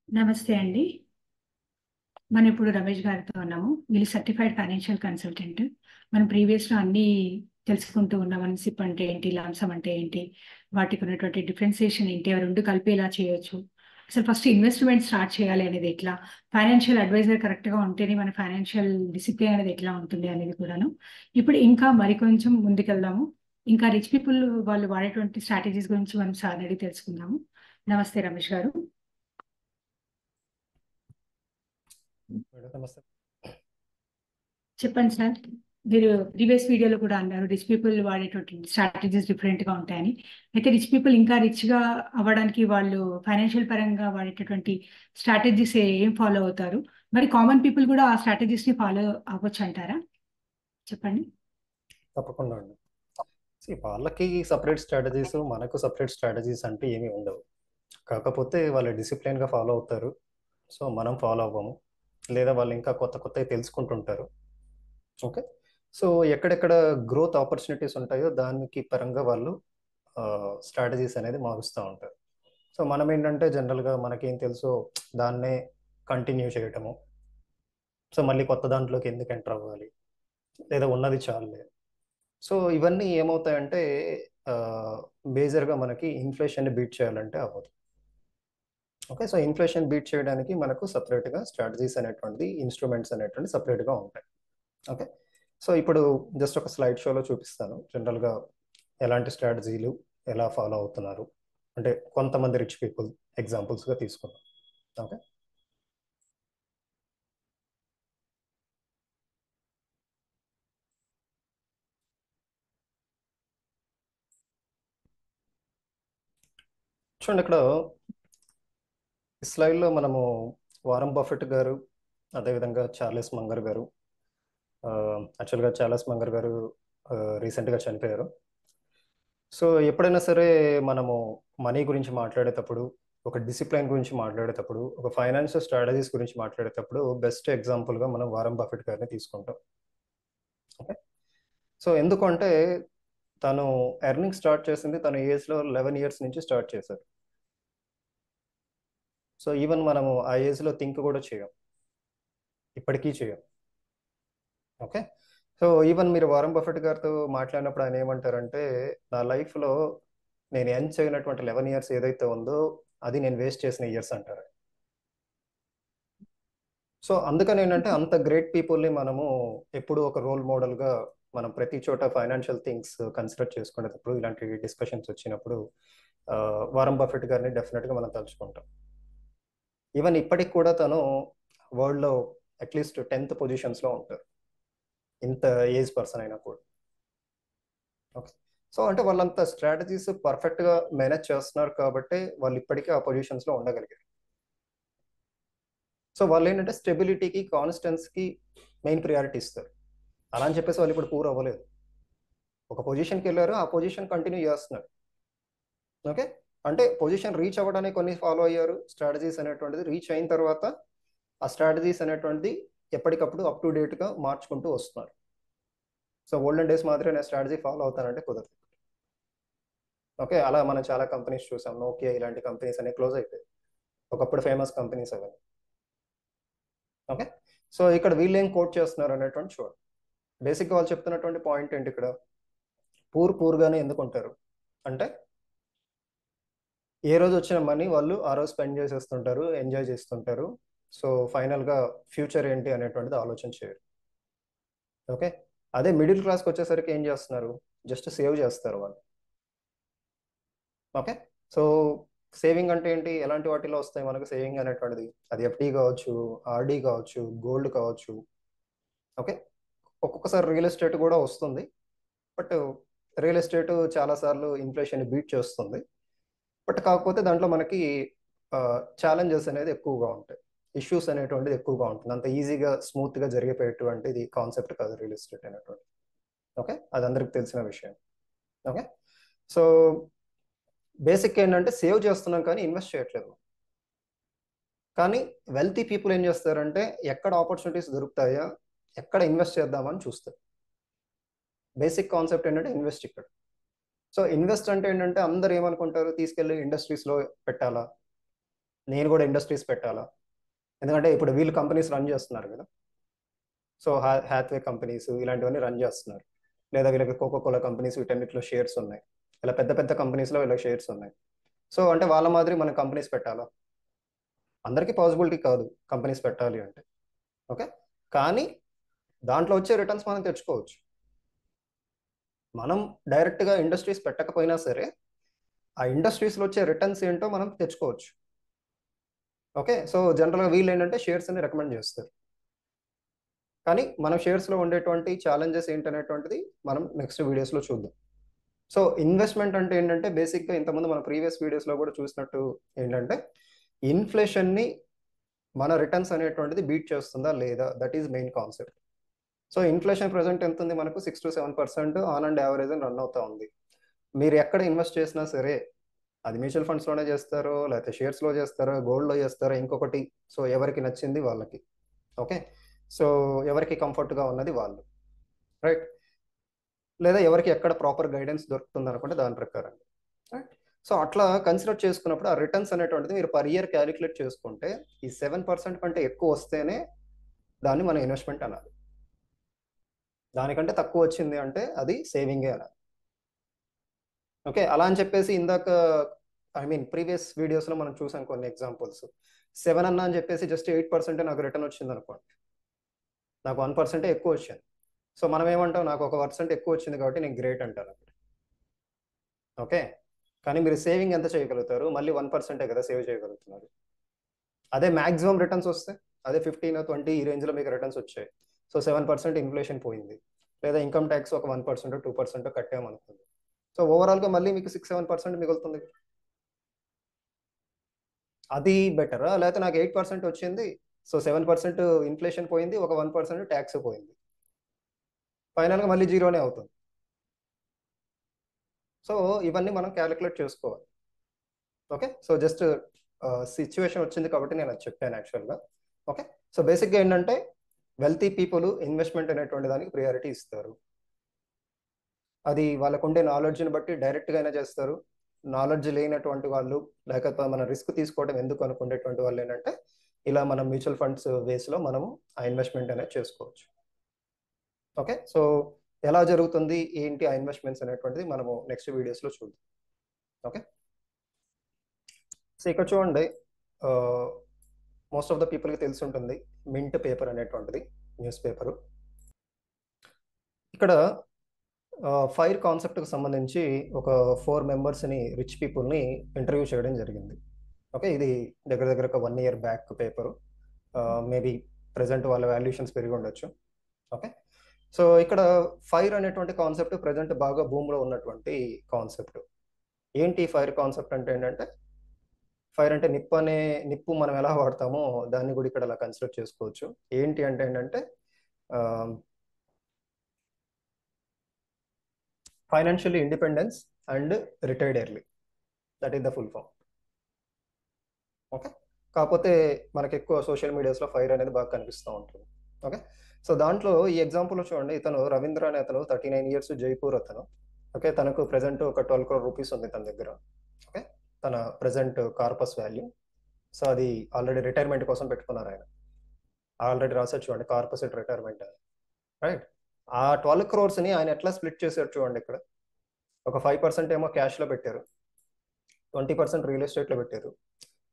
నమస్తే అండి. మనం ఇప్పుడు రమేష్ గారితో ఉన్నాము. వీళ్ళు సర్టిఫైడ్ ఫైనాన్షియల్ కన్సల్టెంట్. మనం ప్రీవియస్‌లో అన్నీ తెలుసుకుంటూ ఉన్నాం. మనం సిప్ అంటే ఏంటి? లంసమ్ అంటే ఏంటి? వాటికి ఉన్నటువంటి డిఫరెన్షియేషన్ ఏంటి? అవి 2 కలిపి ఎలా చేయొచ్చు? అసలు ఫస్ట్ ఇన్వెస్ట్‌మెంట్ స్టార్ట్ చేయాలి అనేది ఎట్లా? ఫైనాన్షియల్ అడ్వైజర్ కరెక్ట్‌గా ఉంటేనే మన ఫైనాన్షియల్ డిసిప్లిన్ అనేది ఎట్లా ఉంటుంది అనేది కూడాను. ఇప్పుడు ఇంకా మరికొంచెం ముందుకెళ్దాము. ఇంకా రిచ్ పీపుల్ వాళ్ళు వాడేటువంటి స్ట్రాటజీస్ గురించి మనం సార్‌ని అడిగి తెలుసుకుందాము. నమస్తే రమేష్ గారు. మేడం నమస్తే. చెప్పండి సార్. మీరు ప్రీవియస్ వీడియోలో కూడా అన్నారు రిచ్ పీపుల్ వాడేటువంటి స్ట్రాటజీస్ డిఫరెంట్ గా ఉంటాయని. అయితే రిచ్ పీపుల్ ఇంకా రిచ్ గా అవ్వడానికి వాళ్ళు ఫైనాన్షియల్ పరంగా వాడేటటువంటి స్ట్రాటజీస్ ఏం ఫాలో అవుతారు? మరి కామన్ పీపుల్ కూడా ఆ స్ట్రాటజీస్ ని ఫాలో అవ్వచ్చు అంటారా? చెప్పండి. తప్పకుండా అండి. వాళ్ళకి సపరేట్ స్ట్రాటజీస్, మనకు సపరేట్ స్ట్రాటజీస్ అంటే ఏమీ ఉండవు. కాకపోతే వాళ్ళు డిసిప్లిన్గా ఫాలో అవుతారు. సో మనం ఫాలో అవ్వము. లేదా వాళ్ళు ఇంకా కొత్త కొత్తవి తెలుసుకుంటుంటారు. ఓకే. సో ఎక్కడెక్కడ గ్రోత్ ఆపర్చునిటీస్ ఉంటాయో దానికి పరంగా వాళ్ళు స్ట్రాటజీస్ అనేది మారుస్తూ ఉంటారు. సో మనం ఏంటంటే జనరల్గా మనకేం తెలుసో దాన్నే కంటిన్యూ చేయటము. సో మళ్ళీ కొత్త దాంట్లోకి ఎందుకు ఎంటర్ అవ్వాలి, లేదా ఉన్నది చాలులే. సో ఇవన్నీ ఏమవుతాయంటే మేజర్గా మనకి ఇన్ఫ్లేషన్ని బీట్ చేయాలంటే అవ్వదు. ఓకే. సో ఇన్ఫ్లేషన్ బీట్ చేయడానికి మనకు సపరేట్గా స్ట్రాటజీస్ అనేటువంటిది, ఇన్స్ట్రుమెంట్స్ అనేటువంటి సపరేట్గా ఉంటాయి. ఓకే. సో ఇప్పుడు జస్ట్ ఒక స్లైడ్ షోలో చూపిస్తాను జనరల్గా ఎలాంటి స్ట్రాటజీలు ఎలా ఫాలో అవుతున్నారు, అంటే కొంతమంది రిచ్ పీపుల్ ఎగ్జాంపుల్స్గా తీసుకున్నాం. ఓకే. చూడండి ఇక్కడ ఈ స్లైడ్లో మనము వారన్ బఫెట్ గారు, అదేవిధంగా చార్లెస్ మంగర్ గారు. యాక్చువల్గా చార్లెస్ మంగర్ గారు రీసెంట్గా చనిపోయారు. సో ఎప్పుడైనా సరే మనము మనీ గురించి మాట్లాడేటప్పుడు, ఒక డిసిప్లైన్ గురించి మాట్లాడేటప్పుడు, ఒక ఫైనాన్షియల్ స్ట్రాటజీస్ గురించి మాట్లాడేటప్పుడు బెస్ట్ ఎగ్జాంపుల్గా మనం వారన్ బఫెట్ గారిని తీసుకుంటాం. ఓకే. సో ఎందుకంటే తను ఎర్నింగ్ స్టార్ట్ చేసింది తన ఏజ్లో 11 ఇయర్స్ నుంచి స్టార్ట్ చేశారు. సో ఈవెన్ మనము ఆ ఏజ్లో థింక్ కూడా చేయం, ఇప్పటికీ చేయం. ఓకే. సో ఈవెన్ మీరు వారన్ బఫెట్ గారితో మాట్లాడినప్పుడు ఆయన ఏమంటారంటే, నా లైఫ్లో నేను ఎర్న్ చేయనటువంటి 11 ఇయర్స్ ఏదైతే ఉందో అది నేను వేస్ట్ చేసిన ఇయర్స్ అంటారు. సో అందుకని ఏంటంటే అంత గ్రేట్ పీపుల్ని మనము ఎప్పుడు ఒక రోల్ మోడల్గా మనం ప్రతి చోట ఫైనాన్షియల్ థింగ్స్ కన్సిడర్ చేసుకునేటప్పుడు, ఇలాంటి డిస్కషన్స్ వచ్చినప్పుడు వారన్ బఫెట్ గారిని డెఫినెట్గా మనం తలుచుకుంటాం. ఈవెన్ ఇప్పటికి కూడా తను వరల్డ్లో అట్లీస్ట్ 10th పొజిషన్స్లో ఉంటారు, ఇంత ఏజ్ పర్సన్ అయినా కూడా. ఓకే. సో అంటే వాళ్ళంత స్ట్రాటజీస్ పర్ఫెక్ట్గా మేనేజ్ చేస్తున్నారు కాబట్టి వాళ్ళు ఇప్పటికీ ఆ పొజిషన్స్లో ఉండగలిగారు. సో వాళ్ళు ఏంటంటే స్టెబిలిటీకి, కాన్స్టెన్స్కి మెయిన్ ప్రియారిటీ ఇస్తారు. అలా అని చెప్పేసి వాళ్ళు ఇప్పుడు పూర్ అవ్వలేదు. ఒక పొజిషన్కి వెళ్ళారు, ఆ పొజిషన్ కంటిన్యూ చేస్తున్నారు. ఓకే. అంటే పొజిషన్ రీచ్ అవ్వడానికి కొన్ని ఫాలో అయ్యారు స్ట్రాటజీస్ అనేటువంటిది. రీచ్ అయిన తర్వాత ఆ స్ట్రాటజీస్ అనేటువంటిది ఎప్పటికప్పుడు అప్ టు డేట్గా మార్చుకుంటూ వస్తున్నారు. సో ఓల్డెన్ డేస్ మాత్రమే నేను స్ట్రాటజీ ఫాలో అవుతానంటే కుదరదు. ఓకే. అలా మనం చాలా కంపెనీస్ చూసాం. నోకియా ఇలాంటి కంపెనీస్ అన్ని క్లోజ్ అయిపోయాయి. ఒకప్పుడు ఫేమస్ కంపెనీస్ అవన్నీ. ఓకే. సో ఇక్కడ వీళ్ళు ఏం కోట్ చేస్తున్నారు అనేటువంటి చూడండి. బేసిక్గా వాళ్ళు చెప్తున్నటువంటి పాయింట్ ఏంటి ఇక్కడ, పూర్గానే ఎందుకు ఉంటారు అంటే, ఏ రోజు వచ్చిన మనీ వాళ్ళు ఆ రోజు స్పెండ్ చేసేస్తుంటారు, ఎంజాయ్ చేస్తుంటారు. సో ఫైనల్గా ఫ్యూచర్ ఏంటి అనేటువంటిది ఆలోచన చేయరు. ఓకే. అదే మిడిల్ క్లాస్కి వచ్చేసరికి ఏం చేస్తున్నారు, జస్ట్ సేవ్ చేస్తారు వాళ్ళు. ఓకే. సో సేవింగ్ అంటే ఏంటి, ఎలాంటి వాటిలో వస్తాయి మనకు సేవింగ్ అనేటువంటిది, అది ఎఫ్డి కావచ్చు, ఆర్డి కావచ్చు, గోల్డ్ కావచ్చు. ఓకే. ఒక్కొక్కసారి రియల్ ఎస్టేట్ కూడా వస్తుంది. బట్ రియల్ ఎస్టేట్ చాలాసార్లు ఇన్ఫ్లేషన్ బీట్ చేస్తుంది. బట్ కాకపోతే దాంట్లో మనకి ఛాలెంజెస్ అనేది ఎక్కువగా ఉంటాయి, ఇష్యూస్ అనేటువంటిది ఎక్కువగా ఉంటుంది. అంత ఈజీగా స్మూత్గా జరిగిపోయేటువంటిది కాన్సెప్ట్ కాదు రియల్ ఎస్టేట్ అనేటువంటి. ఓకే. అది అందరికి తెలిసిన విషయం. ఓకే. సో బేసిక్ ఏంటంటే సేవ్ చేస్తున్నాం కానీ ఇన్వెస్ట్ చేయట్లేదు. కానీ వెల్తీ పీపుల్ ఏం చేస్తారంటే ఎక్కడ ఆపర్చునిటీస్ దొరుకుతాయా, ఎక్కడ ఇన్వెస్ట్ చేద్దామని చూస్తారు. బేసిక్ కాన్సెప్ట్ ఏంటంటే ఇన్వెస్ట్ ఇక్కడ. సో ఇన్వెస్ట్ అంటే ఏంటంటే అందరు ఏమనుకుంటారు, తీసుకెళ్ళి ఇండస్ట్రీస్లో పెట్టాలా, నేను కూడా ఇండస్ట్రీస్ పెట్టాలా? ఎందుకంటే ఇప్పుడు వీళ్ళు కంపెనీస్ రన్ చేస్తున్నారు కదా. సో హ్యాత్వే కంపెనీస్ ఇలాంటివన్నీ రన్ చేస్తున్నారు, లేదా వీళ్ళకి కోకో కోలా కంపెనీస్ వీటన్నిటిలో షేర్స్ ఉన్నాయి, ఇలా పెద్ద పెద్ద కంపెనీస్లో వీళ్ళకి షేర్స్ ఉన్నాయి. సో అంటే వాళ్ళ మాదిరి మనం కంపెనీస్ పెట్టాలా? అందరికీ పాసిబిలిటీ కాదు కంపెనీస్ పెట్టాలి అంటే. ఓకే, కానీ దాంట్లో వచ్చే రిటర్న్స్ మనం తెచ్చుకోవచ్చు. మనం డైరెక్ట్గా ఇండస్ట్రీస్ పెట్టకపోయినా సరే ఆ ఇండస్ట్రీస్లో వచ్చే రిటర్న్స్ ఏంటో మనం తెచ్చుకోవచ్చు. ఓకే, సో జనరల్గా వీళ్ళు ఏంటంటే షేర్స్ అని రికమెండ్ చేస్తారు, కానీ మనం షేర్స్లో ఉండేటువంటి ఛాలెంజెస్ ఏంటనేటువంటిది మనం నెక్స్ట్ వీడియోస్లో చూద్దాం. సో ఇన్వెస్ట్మెంట్ అంటే ఏంటంటే బేసిక్గా ఇంతకుముందు మన ప్రీవియస్ వీడియోస్లో కూడా చూసినట్టు ఏంటంటే ఇన్ఫ్లేషన్ని మన రిటర్న్స్ అనేటువంటిది బీట్ చేస్తుందా లేదా, that is main concept. So inflation present ఎంత ఉంది మనకు? 6 to 7% ఆన్ అండ్ యావరేజ్ అని రన్ అవుతా ఉంది. మీరు ఎక్కడ ఇన్వెస్ట్ చేసినా సరే, అది మ్యూచువల్ ఫండ్స్లోనే చేస్తారో లేకపోతే షేర్స్లో చేస్తారో గోల్డ్లో చేస్తారో ఇంకొకటి, సో ఎవరికి నచ్చింది వాళ్ళకి. ఓకే, సో ఎవరికి కంఫర్ట్గా ఉన్నది వాళ్ళు, రైట్? లేదా ఎవరికి ఎక్కడ ప్రాపర్ గైడెన్స్ దొరుకుతుంది అనుకుంటే దాని ప్రకారం, రైట్? సో అట్లా కన్సిడర్ చేసుకున్నప్పుడు ఆ రిటర్న్స్ అనేటువంటిది మీరు పర్ ఇయర్ క్యాలిక్యులేట్ చేసుకుంటే ఈ 7% కంటే ఎక్కువ వస్తేనే దాన్ని మన ఇన్వెస్ట్మెంట్ అనాలి. దానికంటే తక్కువ వచ్చింది అంటే అది సేవింగే అనాలి. ఓకే, అలా అని చెప్పేసి ఇందాక ప్రీవియస్ వీడియోస్లో మనం చూసాం కొన్ని ఎగ్జాంపుల్స్. 7 అన్నా అని చెప్పేసి జస్ట్ 8% నాకు రిటర్న్ వచ్చింది అనుకోండి, నాకు 1% ఎక్కువ వచ్చింది. సో మనం ఏమంటాం, నాకు 1% ఎక్కువ వచ్చింది కాబట్టి నేను గ్రేట్ అంటాను అక్కడ. ఓకే, కానీ మీరు సేవింగ్ ఎంత చేయగలుగుతారు? మళ్ళీ 1% కదా సేవ్ చేయగలుగుతున్నారు. అదే మ్యాక్సిమం రిటర్న్స్ వస్తే, అదే 15 or 20 ఈ రేంజ్లో మీకు రిటర్న్స్ వచ్చాయి. సో 7% ఇన్ఫ్లేషన్ పోయింది, లేదా ఇన్కమ్ ట్యాక్స్ ఒక 1% 2% కట్టామనుకుంది. సో ఓవరాల్గా మళ్ళీ మీకు 6-7% మిగులుతుంది. అది బెటరా? లేకపోతే నాకు 8% వచ్చింది, సో 7% ఇన్ఫ్లేషన్ పోయింది, ఒక 1% ట్యాక్స్ పోయింది, ఫైనల్గా మళ్ళీ జీరోనే అవుతుంది. సో ఇవన్నీ మనం క్యాలిక్యులేట్ చేసుకోవాలి. ఓకే, సో జస్ట్ సిచ్యువేషన్ వచ్చింది కాబట్టి నేను అది చెప్పాను యాక్చువల్గా. ఓకే, సో బేసిక్గా ఏంటంటే వెల్తీ పీపుల్ ఇన్వెస్ట్మెంట్ అనేటువంటి దానికి ప్రియారిటీ ఇస్తారు. అది వాళ్ళకు ఉండే నాలెడ్జ్ని బట్టి డైరెక్ట్గా అయినా చేస్తారు. నాలెడ్జ్ లేనటువంటి వాళ్ళు, లేకపోతే మన రిస్క్ తీసుకోవడం ఎందుకు అనుకునేటువంటి వాళ్ళు ఏంటంటే ఇలా మనం మ్యూచువల్ ఫండ్స్ వేస్లో మనము ఆ ఇన్వెస్ట్మెంట్ అనేది చేసుకోవచ్చు. ఓకే, సో ఎలా జరుగుతుంది ఏంటి ఆ ఇన్వెస్ట్మెంట్స్ అనేటువంటిది మనము నెక్స్ట్ వీడియోస్లో చూద్దాం. ఓకే, సో ఇక్కడ చూడండి, మోస్ట్ ఆఫ్ ద పీపుల్కి తెలిసి ఉంటుంది మింట్ పేపర్ అనేటువంటిది న్యూస్ పేపరు. ఇక్కడ ఫైర్ కాన్సెప్ట్కి సంబంధించి ఒక 4 మెంబర్స్ని రిచ్ పీపుల్ని ఇంటర్వ్యూ చేయడం జరిగింది. ఓకే, ఇది దగ్గర దగ్గర ఒక 1 year back paper. Maybe present వాళ్ళ వాల్యుయేషన్స్ పెరిగి ఉండొచ్చు. ఓకే, సో ఇక్కడ ఫైర్ అనేటువంటి కాన్సెప్ట్ ప్రజెంట్ బాగా భూమిలో ఉన్నటువంటి కాన్సెప్ట్. ఏంటి ఫైర్ కాన్సెప్ట్ అంటే ఏంటంటే, ఫైర్ అంటే నిప్పు మనం ఎలా వాడతామో దాన్ని కూడా ఇక్కడ అలా కన్సిడర్ చేసుకోవచ్చు. ఏంటి అంటే ఏంటంటే financially independence and retired early, that is the full form. Okay, కాకపోతే మనకి ఎక్కువ సోషల్ మీడియాస్లో ఫైర్ అనేది బాగా కనిపిస్తూ ఉంటుంది. ఓకే, సో దాంట్లో ఈ ఎగ్జాంపుల్లో చూడండి, ఇతను రవీంద్ర అనే అతను 39 years జైపూర్ అతను. ఓకే, తనకు ప్రజెంట్ ఒక 12 crore rupees ఉంది తన దగ్గర. ఓకే, తన ప్రజెంట్ కార్పస్ వాల్యూ. సో అది ఆల్రెడీ రిటైర్మెంట్ కోసం పెట్టుకున్నారు ఆయన. ఆల్రెడీ రాసారు చూడండి, కార్పొరేట్ రిటైర్మెంట్, రైట్? ఆ 12 crores ఆయన ఎట్లా స్ప్లిట్ చేశారు చూడండి ఇక్కడ. ఒక 5% ఏమో క్యాష్లో పెట్టారు, 20% రియల్ ఎస్టేట్లో పెట్టారు,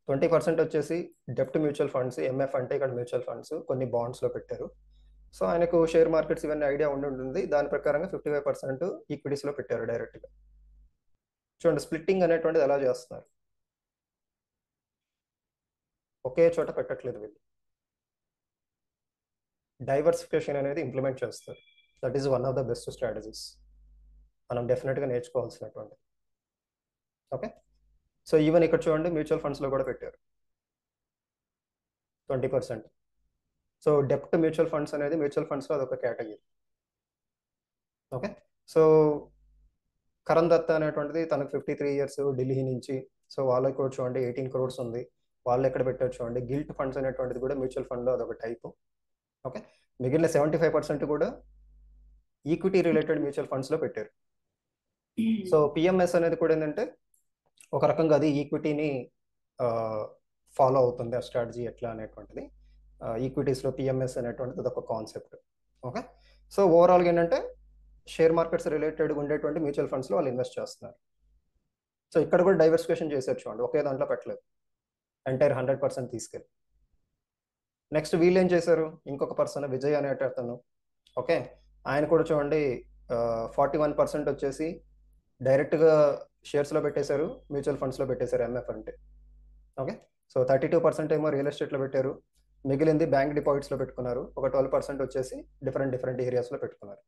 20% వచ్చేసి డెప్ట్ మ్యూచువల్ ఫండ్స్, ఎంఎఫ్ అంటే ఇక్కడ మ్యూచువల్ ఫండ్స్, కొన్ని బాండ్స్లో పెట్టారు. సో ఆయనకు షేర్ మార్కెట్స్ ఇవన్నీ ఐడియా ఉండి ఉంటుంది, దాని ప్రకారంగా 55% ఈక్విటీస్లో పెట్టారు డైరెక్ట్గా. చూడండి స్ప్లిట్టింగ్ అనేటువంటిది ఎలా చేస్తున్నారు, ఒకే చోట పెట్టట్లేదు వీళ్ళు, డైవర్సిఫికేషన్ అనేది ఇంప్లిమెంట్ చేస్తారు. That is one of the best strategies, మనం డెఫినెట్గా నేర్చుకోవాల్సినటువంటి. ఓకే, సో ఈవెన్ ఇక్కడ చూడండి మ్యూచువల్ ఫండ్స్లో కూడా పెట్టారు 20%. సో డెప్ట్ మ్యూచువల్ ఫండ్స్ అనేది మ్యూచువల్ ఫండ్స్లో అదొక category. Okay, so Karan Datta అనేటువంటిది తనకు 53 years ఢిల్లీ నుంచి. సో వాళ్ళకి కూడా చూడండి 18 crores ఉంది, వాళ్ళు ఎక్కడ పెట్టారు చూడండి. గిల్ట్ ఫండ్స్ అనేటువంటిది కూడా మ్యూచువల్ ఫండ్లో అదొక టైపు. ఓకే, మిగిలిన 75% కూడా ఈక్విటీ రిలేటెడ్ మ్యూచువల్ ఫండ్స్లో పెట్టారు. సో పిఎంఎస్ అనేది కూడా ఏంటంటే ఒక రకంగా అది ఈక్విటీని ఫాలో అవుతుంది ఆ స్ట్రాటజీ ఎట్లా అనేటువంటిది. ఈక్విటీస్లో పిఎంఎస్ అనేటువంటిది ఒక కాన్సెప్ట్. ఓకే, సో ఓవరాల్గా ఏంటంటే షేర్ మార్కెట్స్ రిలేటెడ్ ఉండేటువంటి మ్యూచువల్ ఫండ్స్లో వాళ్ళు ఇన్వెస్ట్ చేస్తున్నారు. సో ఇక్కడ కూడా డైవర్సిఫికేషన్ చేసేది చూడండి, ఒకే దాంట్లో పెట్టలేదు ఎంటైర్ 100% తీసుకెళ్ళి. నెక్స్ట్ వీళ్ళు ఏం చేశారు, ఇంకొక పర్సన్ విజయ్ అనేట అతను, ఓకే, ఆయన కూడా చూడండి 41% వచ్చేసి డైరెక్ట్గా షేర్స్లో పెట్టేశారు, మ్యూచువల్ ఫండ్స్లో పెట్టేశారు ఎంఎఫ్ అంటే. ఓకే, సో 32% ఏమో రియల్ ఎస్టేట్లో పెట్టారు, మిగిలింది బ్యాంక్ డిపాజిట్స్లో పెట్టుకున్నారు, ఒక 12% వచ్చేసి డిఫరెంట్ ఏరియాస్లో పెట్టుకున్నారు.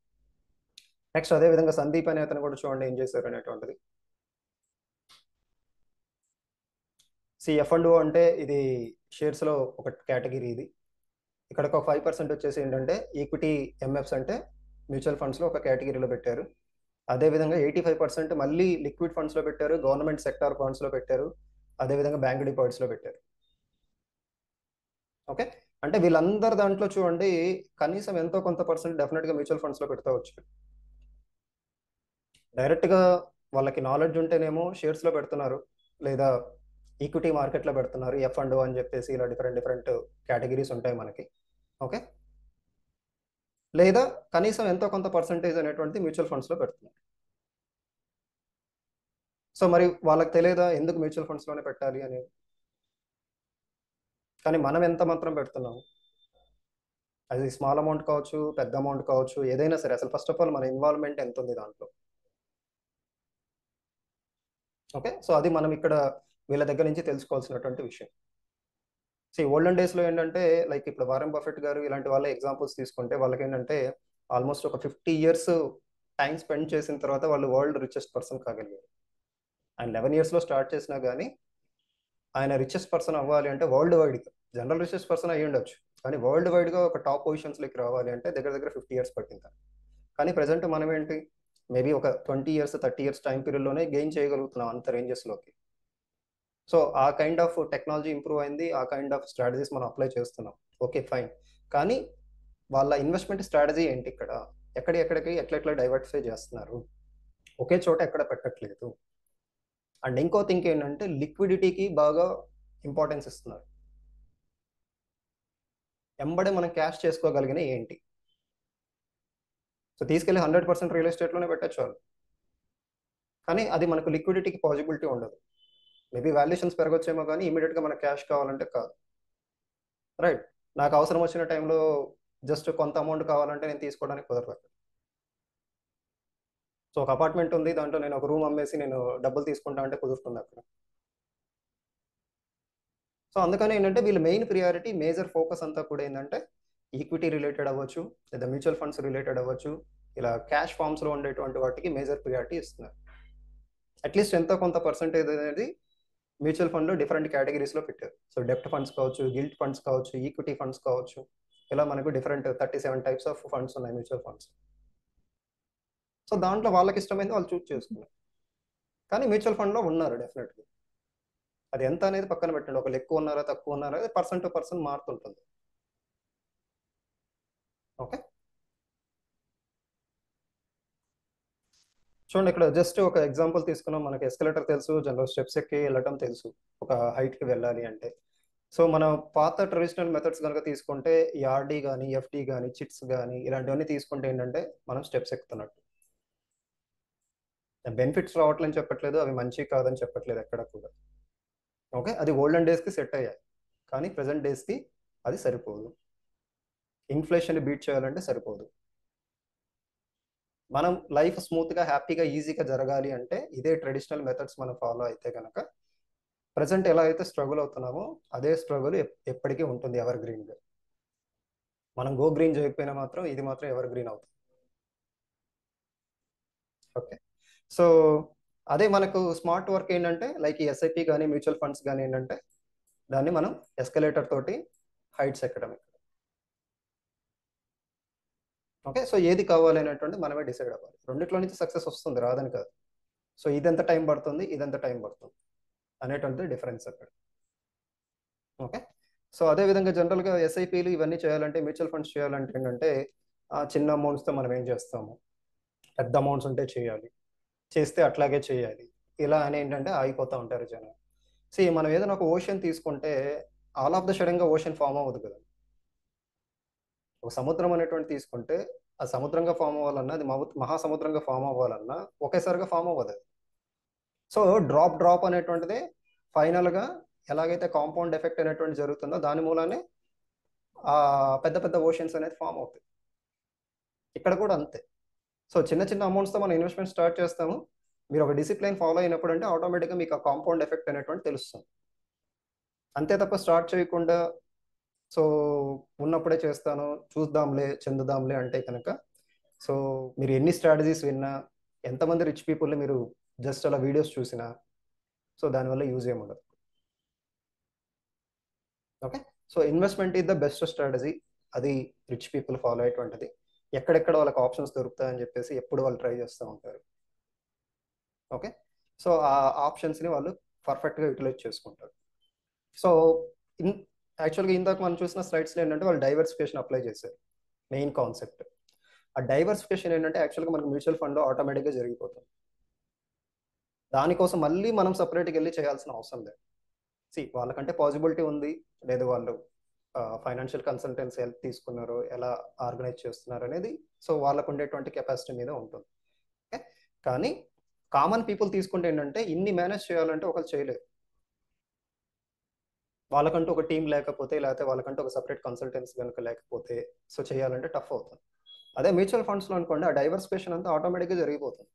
నెక్స్ట్ అదేవిధంగా సందీప్ అనే అతను కూడా చూడండి ఏం చేశారు అనేటువంటిది. ఎఫ్ అండ్ ఓ అంటే ఇది షేర్స్లో ఒక కేటగిరీ. ఇది ఇక్కడ ఒక 5% వచ్చేసి ఏంటంటే ఈక్విటీ ఎంఎఫ్స్ అంటే మ్యూచువల్ ఫండ్స్లో ఒక కేటగిరీలో పెట్టారు. అదేవిధంగా 85% మళ్ళీ లిక్విడ్ ఫండ్స్లో పెట్టారు, గవర్నమెంట్ సెక్టార్ బాండ్స్లో పెట్టారు, అదేవిధంగా బ్యాంక్ డిపాజిట్స్లో పెట్టారు. ఓకే, అంటే వీళ్ళందరి దాంట్లో చూడండి కనీసం ఎంతో కొంత పర్సెంట్ డెఫినెట్గా మ్యూచువల్ ఫండ్స్లో పెడతా వచ్చు. డైరెక్ట్గా వాళ్ళకి నాలెడ్జ్ ఉంటేనేమో షేర్స్లో పెడుతున్నారు, లేదా ఈక్విటీ మార్కెట్లో పెడుతున్నారు, ఎఫ్ అండ్ ఓ అని చెప్పేసి ఇలా డిఫరెంట్ కేటగిరీస్ ఉంటాయి మనకి. ఓకే, లేదా కనీసం ఎంతో కొంత పర్సంటేజ్ అనేటువంటిది మ్యూచువల్ ఫండ్స్లో పెడుతున్నారు. సో మరి వాళ్ళకి తెలియదా ఎందుకు మ్యూచువల్ ఫండ్స్లోనే పెట్టాలి అనేది? కానీ మనం ఎంత మాత్రం పెడుతున్నాము, అది స్మాల్ అమౌంట్ కావచ్చు, పెద్ద అమౌంట్ కావచ్చు, ఏదైనా సరే అసలు ఫస్ట్ ఆఫ్ ఆల్ మన ఇన్వాల్వ్మెంట్ ఎంత ఉంది దాంట్లో. ఓకే, సో అది మనం ఇక్కడ వీళ్ళ దగ్గర నుంచి తెలుసుకోవాల్సినటువంటి విషయం. ఓల్డెన్ డేస్లో ఏంటంటే లైక్ ఇప్పుడు వారెన్ బఫెట్ గారు ఇలాంటి వాళ్ళ ఎగ్జాంపుల్స్ తీసుకుంటే వాళ్ళకి ఏంటంటే ఆల్మోస్ట్ ఒక 50 years టైం స్పెండ్ చేసిన తర్వాత వాళ్ళు వరల్డ్ రిచెస్ట్ పర్సన్ కాగలిగారు. ఆయన 11 yearsలో స్టార్ట్ చేసినా కానీ ఆయన రిచెస్ట్ పర్సన్ అవ్వాలి అంటే వరల్డ్ వైడ్గా, జనరల్ రిచెస్ట్ పర్సన్ అయ్యి ఉండొచ్చు, కానీ వరల్డ్ వైడ్గా ఒక టాప్ పొజిషన్స్లోకి రావాలి అంటే దగ్గర 50 years పట్టింది. కానీ ప్రజెంట్ మనం ఏంటి మేబీ ఒక 20 years 30 years టైం పీరియడ్లోనే గెయిన్ చేయగలుగుతున్నాం అంత రేంజెస్లోకి. సో ఆ కైండ్ ఆఫ్ టెక్నాలజీ ఇంప్రూవ్ అయింది, ఆ కైండ్ ఆఫ్ స్ట్రాటజీస్ మనం అప్లై చేస్తున్నాం. ఓకే ఫైన్, కానీ వాళ్ళ ఇన్వెస్ట్మెంట్ స్ట్రాటజీ ఏంటి, ఇక్కడ ఎక్కడికి ఎట్లా డైవర్సిఫై చేస్తున్నారు, ఒకే చోట ఎక్కడ పెట్టట్లేదు. అండ్ ఇంకో థింక్ ఏంటంటే లిక్విడిటీకి బాగా ఇంపార్టెన్స్ ఇస్తున్నారు. ఎంబడే మనం క్యాష్ చేసుకోగలిగిన ఏంటి, సో తీసుకెళ్ళి 100% రియల్ ఎస్టేట్లోనే పెట్టచ్చు వాళ్ళు, కానీ అది మనకు లిక్విడిటీకి పాసిబిలిటీ ఉండదు. మేబీ వాల్యుయేషన్స్ పెరగొచ్చేమో కానీ ఇమీడియట్గా మనకు క్యాష్ కావాలంటే కాదు. రైట్, నాకు అవసరం వచ్చిన టైంలో జస్ట్ కొంత అమౌంట్ కావాలంటే నేను తీసుకోవడానికి కుదరదు. సో ఒక అపార్ట్మెంట్ ఉంది, దాంట్లో నేను ఒక రూమ్ అమ్మేసి నేను డబ్బులు తీసుకుంటా అంటే కుదురుతుంది అక్కడ. సో అందుకని ఏంటంటే వీళ్ళ మెయిన్ ప్రియారిటీ మేజర్ ఫోకస్ అంతా కూడా ఏంటంటే ఈక్విటీ రిలేటెడ్ అవ్వచ్చు, లేదా మ్యూచువల్ ఫండ్స్ రిలేటెడ్ అవ్వచ్చు, ఇలా క్యాష్ ఫామ్స్లో ఉండేటువంటి వాటికి మేజర్ ప్రియారిటీ ఇస్తున్నారు. అట్లీస్ట్ ఎంతో కొంత పర్సంటేజ్ అనేది మ్యూచువల్ ఫండ్లో డిఫరెంట్ కేటగిరీస్లో పెట్టారు. సో డెప్ట్ ఫండ్స్ కావచ్చు, గిల్ట్ ఫండ్స్ కావచ్చు, ఈక్విటీ ఫండ్స్ కావచ్చు, ఇలా మనకు డిఫరెంట్ 37 types ఆఫ్ ఫండ్స్ ఉన్నాయి మ్యూచువల్ ఫండ్స్. సో దాంట్లో వాళ్ళకి ఇష్టమైంది వాళ్ళు చూస్ చేసుకున్నారు, కానీ మ్యూచువల్ ఫండ్లో ఉన్నారు డెఫినెట్గా. అది ఎంత అనేది పక్కన పెట్టండి, ఒకళ్ళు ఎక్కువ ఉన్నారా తక్కువ ఉన్నారా అది పర్సన్ టు పర్సన్ మారుతుంటుంది. ఓకే, చూడండి ఇక్కడ జస్ట్ ఒక ఎగ్జాంపుల్ తీసుకున్నాం. మనకి ఎస్కలేటర్ తెలుసు, జనరల్ స్టెప్స్ ఎక్కి వెళ్ళటం తెలుసు ఒక హైట్కి వెళ్ళాలి అంటే. సో మనం పాత ట్రెడిషనల్ మెథడ్స్ కనుక తీసుకుంటే ఈ ఆర్డీ కానీ, ఎఫ్డి కానీ, చిట్స్ కానీ ఇలాంటివన్నీ తీసుకుంటే ఏంటంటే మనం స్టెప్స్ ఎక్కుతున్నట్టు. బెనిఫిట్స్ రావట్లని చెప్పట్లేదు, అవి మంచి కాదని చెప్పట్లేదు ఎక్కడ కూడా. ఓకే, అది ఓల్డెన్ డేస్కి సెట్ అయ్యాయి, కానీ ప్రజెంట్ డేస్కి అది సరిపోదు. ఇన్ఫ్లేషన్ బీట్ చేయాలంటే సరిపోదు. మనం లైఫ్ స్మూత్గా హ్యాపీగా ఈజీగా జరగాలి అంటే ఇదే ట్రెడిషనల్ మెథడ్స్ మనం ఫాలో అయితే కనుక ప్రజెంట్ ఎలా అయితే స్ట్రగుల్ అవుతున్నామో అదే స్ట్రగుల్ ఎప్పటికీ ఉంటుంది ఎవర్ గ్రీన్గా. మనం గో గ్రీన్ చేయకపోయినా మాత్రం ఇది మాత్రం ఎవర్ గ్రీన్ అవుతుంది. ఓకే, సో అదే మనకు స్మార్ట్ వర్క్ ఏంటంటే లైక్ ఈ ఎస్ఐపి కానీ మ్యూచువల్ ఫండ్స్ కానీ ఏంటంటే దాన్ని మనం ఎస్కలేటర్ తోటి హైట్స్ ఎక్కడం. ఓకే, సో ఏది కావాలి అనేటువంటి మనమే డిసైడ్ అవ్వాలి. రెండిట్లో నుంచి సక్సెస్ వస్తుంది, రాదని కాదు. సో ఇదెంత టైం పడుతుంది, ఇదెంత టైం పడుతుంది అనేటువంటిది డిఫరెన్స్ అక్కడ. ఓకే, సో అదేవిధంగా జనరల్గా ఎస్ఐపీలు ఇవన్నీ చేయాలంటే, మ్యూచువల్ ఫండ్స్ చేయాలంటే ఏంటంటే చిన్న అమౌంట్స్తో మనం ఏం చేస్తాము, పెద్ద అమౌంట్స్ ఉంటే చేయాలి, చేస్తే అట్లాగే చేయాలి, ఇలా అని ఏంటంటే ఆగిపోతూ ఉంటారు జనం. మనం ఏదైనా ఒక ఓషన్ తీసుకుంటే ఆల్ ఆఫ్ ద సడన్గా ఓషన్ ఫామ్ అవ్వదు కదా. ఒక సముద్రం అనేటువంటి తీసుకుంటే ఆ సముద్రంగా ఫామ్ అవ్వాలన్నా, అది మహాసముద్రంగా ఫామ్ అవ్వాలన్నా ఒకేసారిగా ఫామ్ అవ్వదు అది. సో డ్రాప్ అనేటువంటిది ఫైనల్గా ఎలాగైతే కాంపౌండ్ ఎఫెక్ట్ అనేటువంటి జరుగుతుందో దాని మూలానే ఆ పెద్ద పెద్ద ఓషన్స్ అనేది ఫామ్ అవుతాయి. ఇక్కడ కూడా అంతే. సో చిన్న చిన్న అమౌంట్స్తో మనం ఇన్వెస్ట్మెంట్ స్టార్ట్ చేస్తాము. మీరు ఒక డిసిప్లైన్ ఫాలో అయినప్పుడు అంటే ఆటోమేటిక్గా మీకు ఆ కాంపౌండ్ ఎఫెక్ట్ అనేటువంటి తెలుస్తుంది. అంతే తప్ప స్టార్ట్ చేయకుండా సో ఉన్నప్పుడే చేస్తాను, చూద్దాంలే, చెందుదాంలే అంటే కనుక సో మీరు ఎన్ని స్ట్రాటజీస్ విన్నా, ఎంతమంది రిచ్ పీపుల్ని మీరు జస్ట్ అలా వీడియోస్ చూసినా సో దానివల్ల యూజ్ ఏముండదు. Okay, so investment is the best strategy. అది రిచ్ పీపుల్ ఫాలో అయ్యేటువంటిది. ఎక్కడెక్కడ వాళ్ళకి ఆప్షన్స్ దొరుకుతాయని చెప్పేసి ఎప్పుడు వాళ్ళు ట్రై చేస్తూ ఉంటారు. ఓకే, సో ఆ ఆప్షన్స్ని వాళ్ళు పర్ఫెక్ట్గా యూటిలైజ్ చేసుకుంటారు. సో యాక్చువల్గా ఇందాక మనం చూసిన స్లైడ్స్లో ఏంటంటే వాళ్ళు డైవర్సిఫికేషన్ అప్లై చేశారు. మెయిన్ కాన్సెప్ట్ ఆ డైవర్సిఫికేషన్ ఏంటంటే యాక్చువల్గా మనకు మ్యూచువల్ ఫండ్లో ఆటోమేటిక్గా జరిగిపోతుంది. దానికోసం మళ్ళీ మనం సపరేట్గా వెళ్ళి చేయాల్సిన అవసరం లేదు. వాళ్ళకంటే పాసిబిలిటీ ఉంది, లేదు వాళ్ళు ఫైనాన్షియల్ కన్సల్టెన్సీ హెల్ప్ తీసుకున్నారు, ఎలా ఆర్గనైజ్ చేస్తున్నారు అనేది సో వాళ్ళకు ఉండేటువంటి కెపాసిటీ మీద ఉంటుంది. ఓకే, కానీ కామన్ పీపుల్ తీసుకుంటే ఏంటంటే ఇన్ని మేనేజ్ చేయాలంటే ఒకరు చేయలేరు. వాళ్ళకంటూ ఒక టీం లేకపోతే, లేకపోతే వాళ్ళకంటూ ఒక సపరేట్ కన్సల్టెన్సీ కనుక లేకపోతే సో చేయాలంటే టఫ్ అవుతుంది. అదే మ్యూచువల్ ఫండ్స్లో అనుకోండి, ఆ డైవర్సిఫికేషన్ అంతా ఆటోమేటిక్గా జరిగిపోతుంది.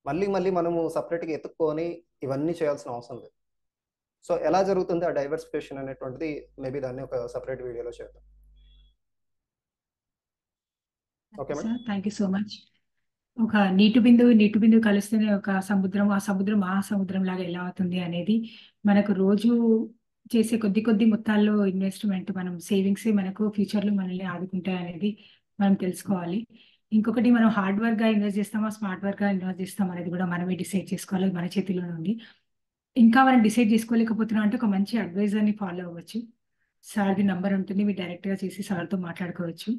మళ్ళీ మనము సపరేట్గా ఎత్తుక్కొని ఇవన్నీ చేయాల్సిన అవసరం లేదు. సో ఎలా జరుగుతుంది ఆ డైవర్సిఫికేషన్ అనేటువంటిది మేబీ దాన్ని ఒక సపరేట్ వీడియోలో చేద్దాం. Okay madam, sir, thank you so much. ఒక నీటి బిందువు కలిస్తేనే ఒక సముద్రం, ఆ సముద్రం మహాసముద్రం లాగా ఎలా అవుతుంది అనేది మనకు రోజు చేసే కొద్ది మొత్తాల్లో ఇన్వెస్ట్మెంట్, మనం సేవింగ్స్ మనకు ఫ్యూచర్లో మనల్ని ఆదుకుంటాయి అనేది మనం తెలుసుకోవాలి. ఇంకొకటి, మనం హార్డ్ వర్క్ గా ఇన్వెస్ట్ చేస్తామా, స్మార్ట్ వర్క్ గా ఇన్వెస్ట్ చేస్తాం అనేది కూడా మనమే డిసైడ్ చేసుకోవాలి, మన చేతిలోనే ఉంది. ఇంకా మనం డిసైడ్ చేసుకోలేకపోతున్నాం అంటే ఒక మంచి అడ్వైజర్ ని ఫాలో అవ్వచ్చు. సార్ది నంబర్ ఉంటుంది, మీరు డైరెక్ట్ గా చేసి సార్తో మాట్లాడుకోవచ్చు.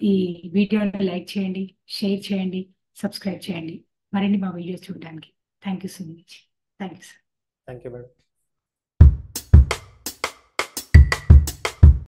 ఈ వీడియోని లైక్ చేయండి, షేర్ చేయండి, సబ్స్క్రైబ్ చేయండి మరిన్ని మా వీడియోస్ చూడడానికి. Thank you so much. Thank you sir. Thank you madam.